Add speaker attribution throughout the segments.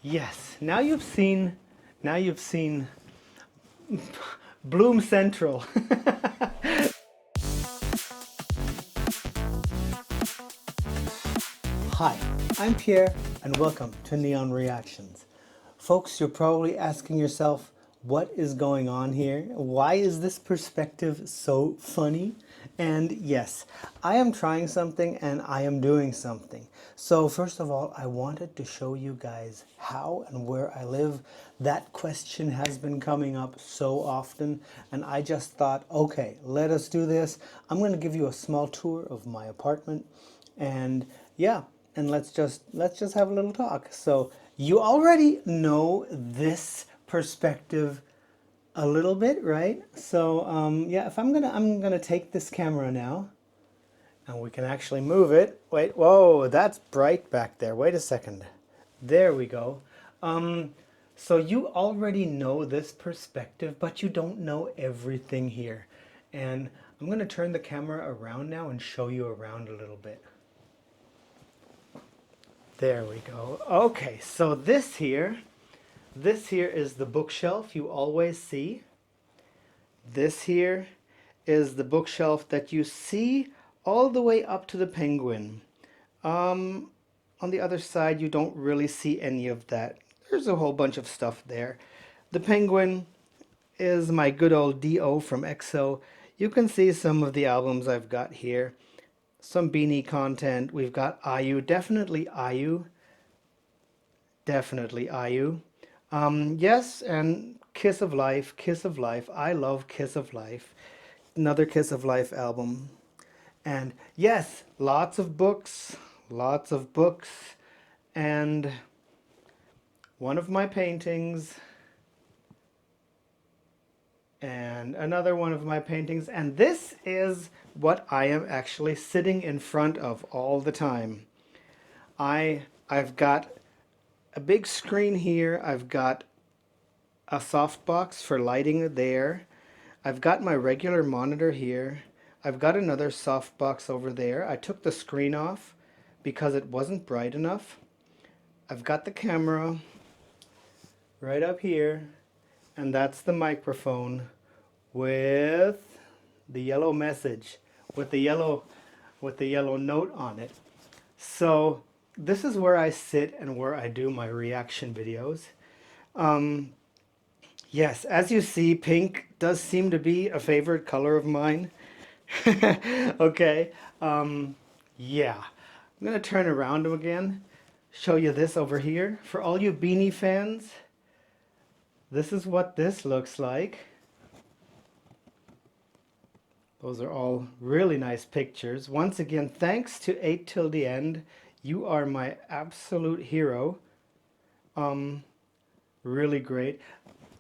Speaker 1: Yes, now you've seen Bloom Central. Hi, I'm Pierre and welcome to Neon Reactions. Folks, you're probably asking yourself, what is going on here? Why is this perspective so funny? And yes, I am trying something and I am doing something. So first of all, I wanted to show you guys how and where I live. That question has been coming up so often and I just thought, okay, let us do this. I'm going to give you a small tour of my apartment and yeah, and let's just have a little talk. So you already know this perspective a little bit, right? So yeah, if I'm gonna take this camera now, and we can actually move it. Wait, whoa, that's bright back there. Wait a second. There we go. So you already know this perspective, but you don't know everything here. And I'm gonna turn the camera around now and show you around a little bit. There we go. Okay, so this here is the bookshelf you always see. This here is the bookshelf that you see all the way up to the penguin. On the other side, you don't really see any of that. There's a whole bunch of stuff there. The penguin is my good old D.O. from EXO. You can see some of the albums I've got here. Some Bini content. We've got IU, definitely IU. Definitely IU. Yes, and Kiss of Life, Kiss of Life. I love Kiss of Life. Another Kiss of Life album. And yes, lots of books, and one of my paintings, and another one of my paintings, and this is what I am actually sitting in front of all the time. I've got a big screen here, I've got a softbox for lighting there, I've got my regular monitor here, I've got another softbox over there. I took the screen off because it wasn't bright enough. I've got the camera right up here, and that's the microphone with the yellow message, with the yellow note on it. So this is where I sit and where I do my reaction videos. Yes, as you see, pink does seem to be a favorite color of mine. Okay, yeah. I'm gonna turn around again, show you this over here. For all you Beanie fans, this is what this looks like. Those are all really nice pictures. Once again, thanks to 8 Till the End. You are my absolute hero. Really great.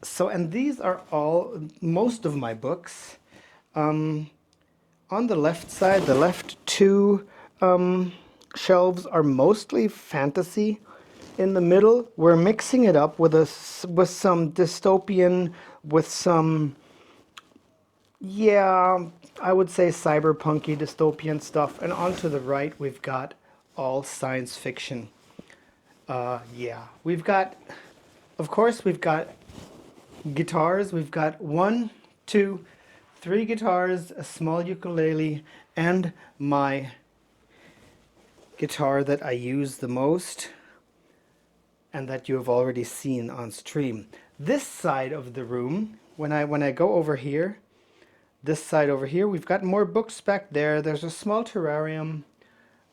Speaker 1: So, and these are all, most of my books. On the left side, the left two shelves are mostly fantasy. In the middle, we're mixing it up with some dystopian, with some, yeah, I would say cyberpunky dystopian stuff. And onto the right, we've got all science fiction. Yeah, we've got, of course, we've got guitars. We've got 1, 2, 3 guitars, a small ukulele, and my guitar that I use the most and that you have already seen on stream. This side of the room, when I go over here, this side over here, we've got more books back there. There's a small terrarium,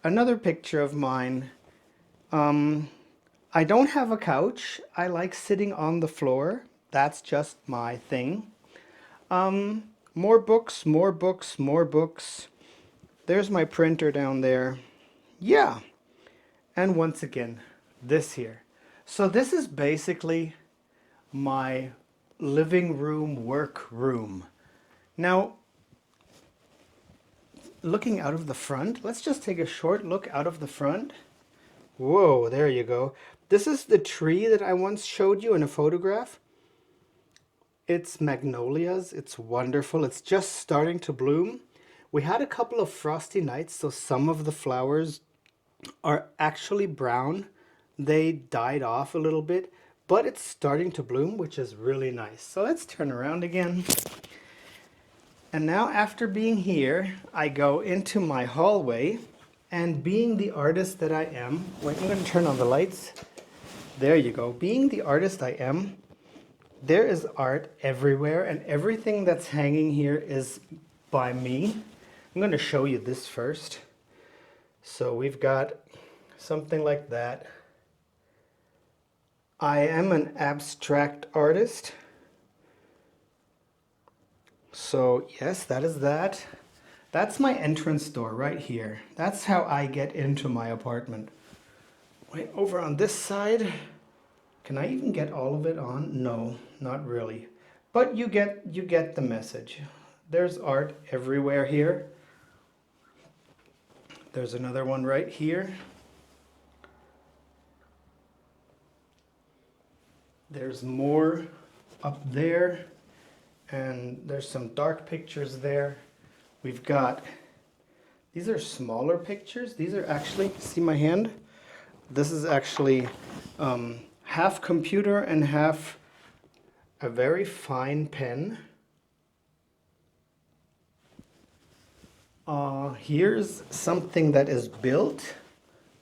Speaker 1: another picture of mine. I don't have a couch. I like sitting on the floor. That's just my thing. More books, more books, more books. There's my printer down there. Yeah. And once again, this here. So this is basically my living room, work room. Now, looking out of the front, let's just take a short look out of the front. Whoa, there you go. This is the tree that I once showed you in a photograph. It's magnolias. It's wonderful. It's just starting to bloom. We had a couple of frosty nights, so some of the flowers are actually brown. they died off a little bit, but it's starting to bloom, which is really nice. So let's turn around again. And now after being here, I go into my hallway, and being the artist that I am, wait, I'm going to turn on the lights. There you go. Being the artist I am, there is art everywhere, and everything that's hanging here is by me. I'm going to show you this first. So we've got something like that. I am an abstract artist. So yes, that is that. That's my entrance door right here. That's how I get into my apartment. Wait, over on this side, can I even get all of it on? No, not really. But you get the message. There's art everywhere here. There's another one right here. There's more up there, and there's some dark pictures there. We've got, these are smaller pictures. These are actually, see my hand? This is actually half computer and half a very fine pen. Here's something that is built.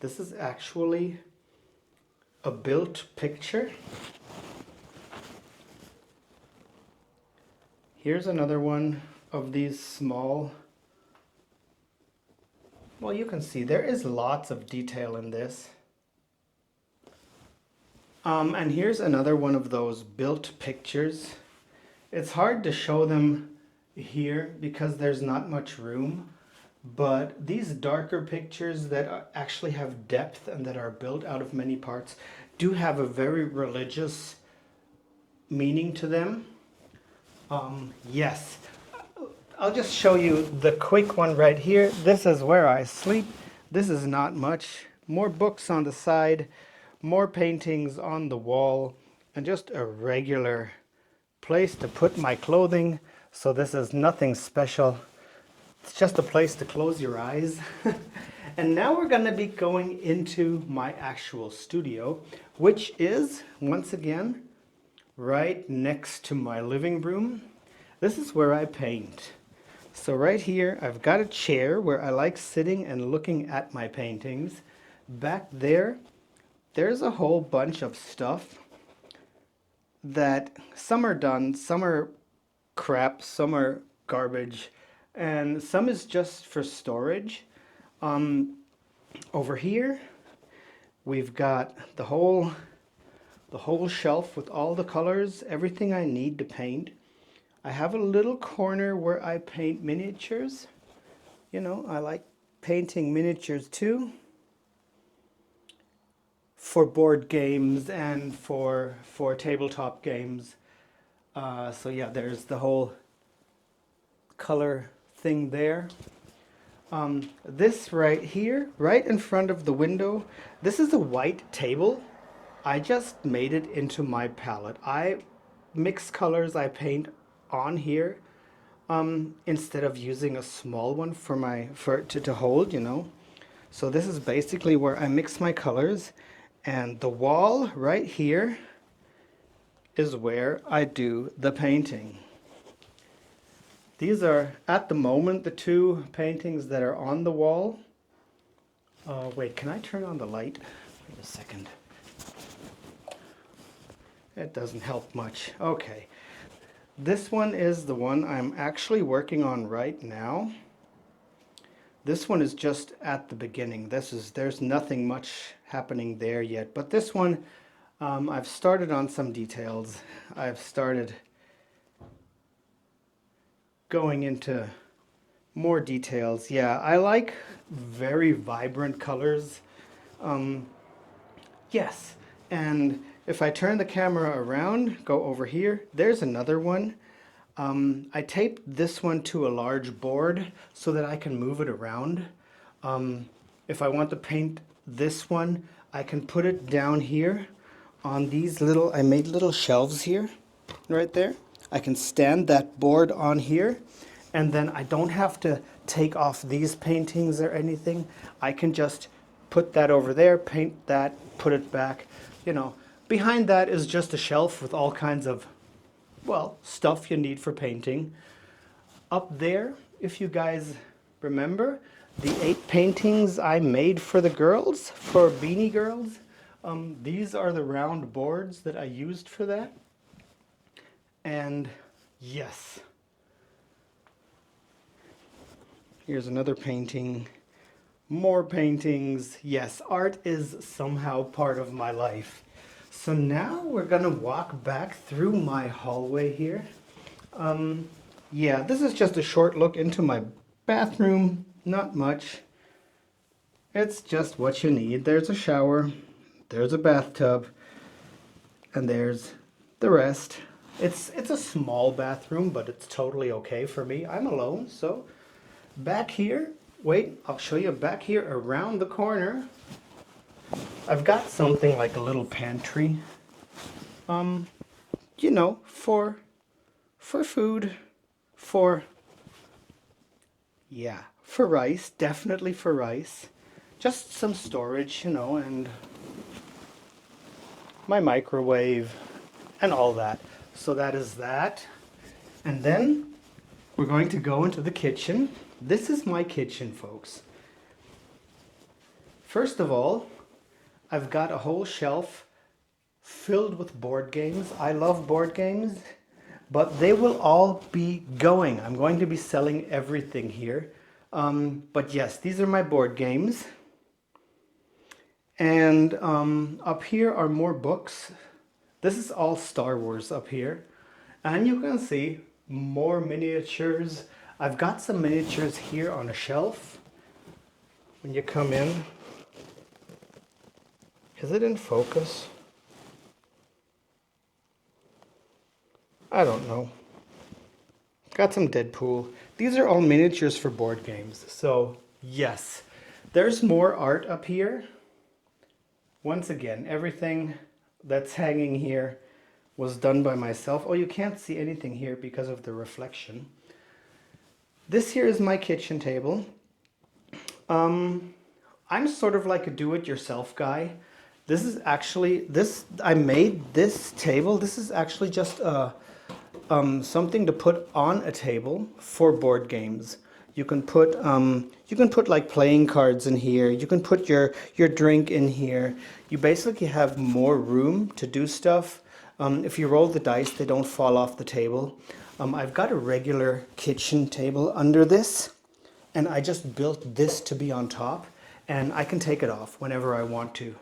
Speaker 1: This is actually a built picture. Here's another one of these small, well, you can see there is lots of detail in this. And here's another one of those built pictures. It's hard to show them here because there's not much room, but these darker pictures that actually have depth and that are built out of many parts do have a very religious meaning to them. Yes, I'll just show you the quick one right here. This is where I sleep. This is not much. More books on the side, more paintings on the wall, and just a regular place to put my clothing. So this is nothing special. It's just a place to close your eyes. And now we're going to be going into my actual studio, which is, once again, right next to my living room. This is where I paint. So right here, I've got a chair where I like sitting and looking at my paintings. Back there, there's a whole bunch of stuff that some are done, some are crap, some are garbage, and some is just for storage. Over here, we've got the whole shelf with all the colors, everything I need to paint. I have a little corner where I paint miniatures. You know, I like painting miniatures too, for board games and for tabletop games. So yeah, there's the whole color thing there. This right here, right in front of the window, this is a white table. I just made it into my palette. I mix colors, I paint on here instead of using a small one to hold, you know. So this is basically where I mix my colors, and the wall right here is where I do the painting. These are, at the moment, the two paintings that are on the wall. Wait, can I turn on the light? Wait a second. It doesn't help much. Okay. This one is the one I'm actually working on right now. This one is just at the beginning. There's nothing much happening there yet. But this one, I've started on some details. I've started going into more details. Yeah, I like very vibrant colors. Yes, and if I turn the camera around, go over here, there's another one. I taped this one to a large board so that I can move it around. If I want to paint this one, I can put it down here on these little, I made little shelves here, right there. I can stand that board on here, and then I don't have to take off these paintings or anything. I can just put that over there, paint that, put it back, you know. Behind that is just a shelf with all kinds of, well, stuff you need for painting. Up there, if you guys remember, the 8 paintings I made for the girls, for Beanie Girls, these are the round boards that I used for that. And yes, here's another painting, more paintings. Yes, art is somehow part of my life. So now we're gonna walk back through my hallway here. Yeah, this is just a short look into my bathroom, not much. It's just what you need. There's a shower, there's a bathtub, and there's the rest. It's a small bathroom, but it's totally okay for me. I'm alone, so back here, wait, I'll show you back here around the corner. I've got something like a little pantry, you know, for food, yeah, for rice, definitely for rice. Just some storage, you know, and my microwave and all that. So that is that. And then we're going to go into the kitchen. This is my kitchen, folks. First of all, I've got a whole shelf filled with board games. I love board games, but they will all be going. I'm going to be selling everything here. But yes, these are my board games. And up here are more books. This is all Star Wars up here. And you can see more miniatures. I've got some miniatures here on a shelf. When you come in, is it in focus? I don't know. Got some Deadpool. These are all miniatures for board games. So yes, there's more art up here. Once again, everything that's hanging here was done by myself. Oh, you can't see anything here because of the reflection. This here is my kitchen table. I'm sort of like a do-it-yourself guy. This is actually, I made this table. This is actually just something to put on a table for board games. You can put like playing cards in here. You can put your drink in here. You basically have more room to do stuff. If you roll the dice, they don't fall off the table. I've got a regular kitchen table under this, and I just built this to be on top, and I can take it off whenever I want to.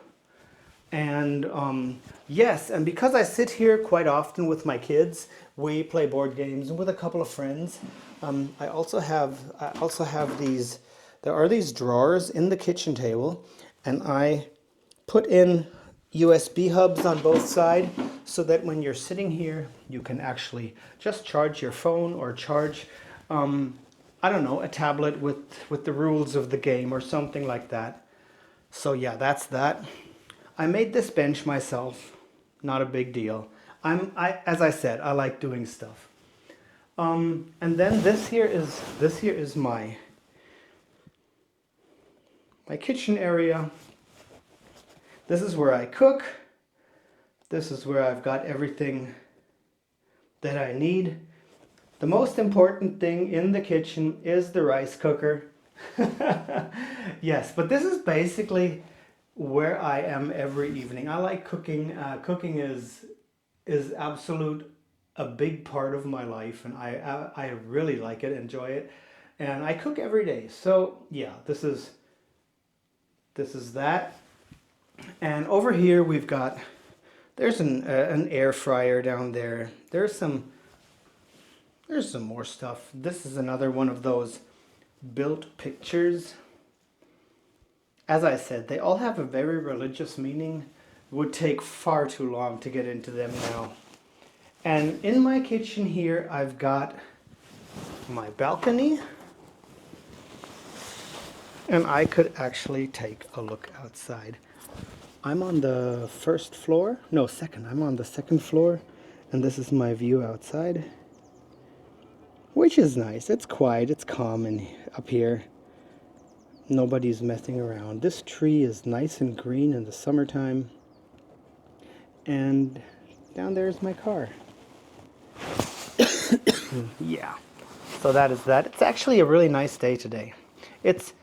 Speaker 1: And yes, and because I sit here quite often with my kids, we play board games, and with a couple of friends. I also have these. There are these drawers in the kitchen table, and I put in USB hubs on both sides so that when you're sitting here, you can actually just charge your phone or charge, I don't know, a tablet with the rules of the game or something like that. So yeah, that's that. I made this bench myself, not a big deal. As I said, I like doing stuff. And then this here is my kitchen area. This is where I cook. This is where I've got everything that I need. The most important thing in the kitchen is the rice cooker. Yes, but this is basically where I am every evening. I like cooking. Cooking is absolute a big part of my life, and I really like it, enjoy it, and I cook every day. So yeah, this is that. And over here we've got, there's an air fryer down there. There's some more stuff. This is another one of those built pictures. As I said, they all have a very religious meaning. It would take far too long to get into them now. And in my kitchen here, I've got my balcony. And I could actually take a look outside. I'm on the first floor. No, second. I'm on the second floor. And this is my view outside. Which is nice. It's quiet. It's calm up here. Nobody's messing around. This tree is nice and green in the summertime. And down there is my car. Yeah. So that is that. It's actually a really nice day today. It's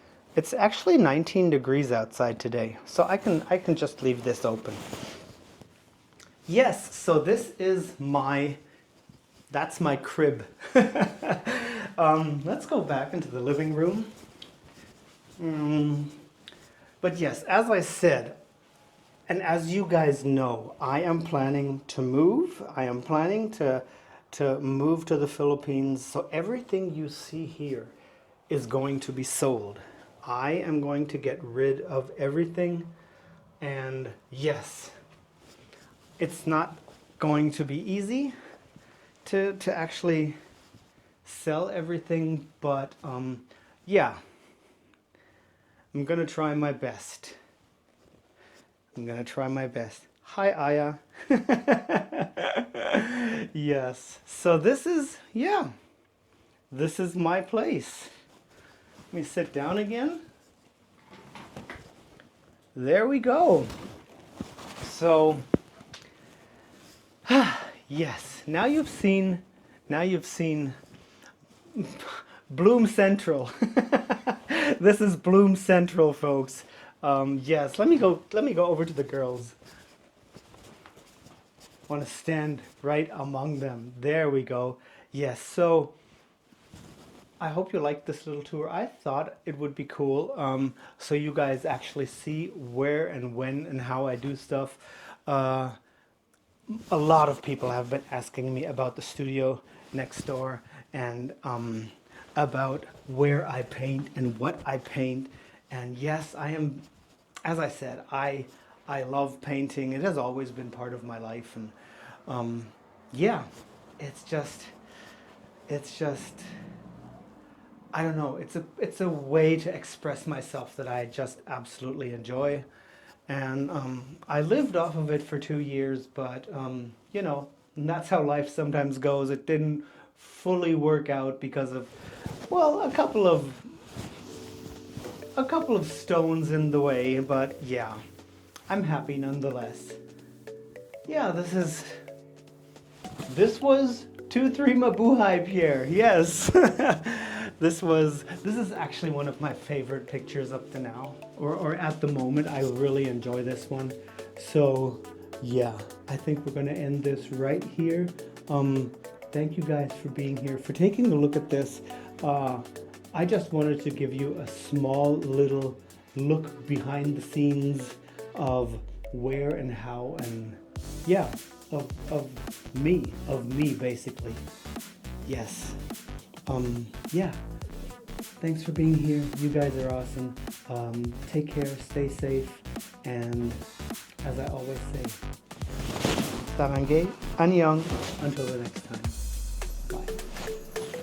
Speaker 1: actually 19 degrees outside today. So I can just leave this open. Yes, so this is that's my crib. Let's go back into the living room. But yes, as I said, and as you guys know, I am planning to move. I am planning to move to the Philippines. So everything you see here is going to be sold. I am going to get rid of everything. And yes, it's not going to be easy to actually sell everything, but yeah, I'm gonna try my best. Hi, Aya. Yes, so this is my place. Let me sit down again. There we go. So yes, now you've seen Bloom Central. This is Bloom Central, folks. Yes, let me go over to the girls. Want to stand right among them. There we go. Yes, so I hope you like this little tour. I thought it would be cool, so you guys actually see where and when and how I do stuff. A lot of people have been asking me about the studio next door and about where I paint and what I paint. And yes, I am, as I said, I love painting. It has always been part of my life. And yeah, it's just, I don't know, it's a way to express myself that I just absolutely enjoy. And I lived off of it for 2 years, but you know, that's how life sometimes goes. It didn't fully work out because of, well, a couple of stones in the way, but yeah, I'm happy nonetheless. Yeah, this was 2-3 Mabuhay, Pierre. Yes. This is actually one of my favorite pictures up to now, or at the moment. I really enjoy this one. So yeah, I think we're going to end this right here. Thank you guys for being here, for taking a look at this. I just wanted to give you a small little look behind the scenes of where and how, and yeah, of me basically. Yes. Yeah. Thanks for being here. You guys are awesome. Take care, stay safe, and as I always say, sarangay, annyeong, until the next time.